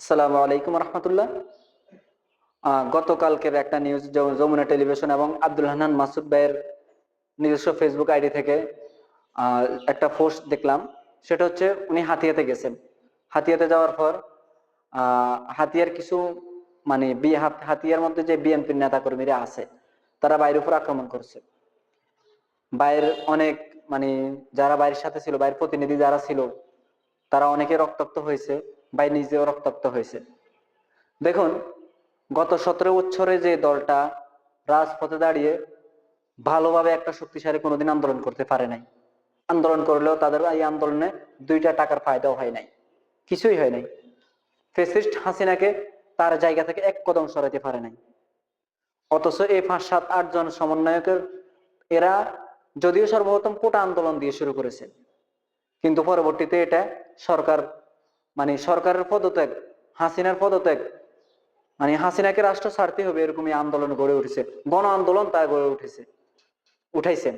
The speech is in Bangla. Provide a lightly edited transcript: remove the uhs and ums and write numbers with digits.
আসসালামু আলাইকুম রহমতুল্লাহ। গতকালকের একটা নিউজ যমুনা টেলিভিশন এবং আব্দুল হান্নান মাসুদ ভাইয়ের নিজস্ব ফেসবুক আইডি থেকে একটা পোস্ট দেখলাম। সেটা হচ্ছে উনি হাতিয়াতে গেছেন। হাতিয়াতে যাওয়ার পর হাতিয়ার কিছু মানে হাতিয়ার মধ্যে যে বিএনপির নেতা কর্মীরা আছে তারা বাইরের উপর আক্রমণ করছে। বাইরের অনেক মানে যারা বাইরের সাথে ছিল, বাইরের প্রতিনিধি যারা ছিল তারা অনেকে রক্তাক্ত হয়েছে, বাই নিজেও রক্তাক্ত হয়েছে। দেখুন, গত 17 বছরে যে দলটা রাজপথে দাঁড়িয়ে ভালোভাবে একটা শক্তিশালী কোনোদিন আন্দোলন করতে পারে নাই, আন্দোলন করলেও তাদের এই আন্দোলনে 2টা টাকার ফায়দাও হয় নাই, কিছুই হয় নাই। ফেসিস্ট হাসিনাকে তার জায়গা থেকে এক কদম সরাইতে পারে নাই। অথচ এই 5, 7, 8 জন সমন্বয়কের এরা যদিও সর্বপ্রথম কোটা আন্দোলন দিয়ে শুরু করেছে, কিন্তু পরবর্তীতে এটা সরকার মানে সরকারের পদত্যাগ, হাসিনার পদত্যাগ, মানে হাসিনাকে রাষ্ট্র ছাড়তে হবে এরকমই আন্দোলন গড়ে উঠেছে, গণ আন্দোলন তা গড়ে উঠেছে উঠাইছেন।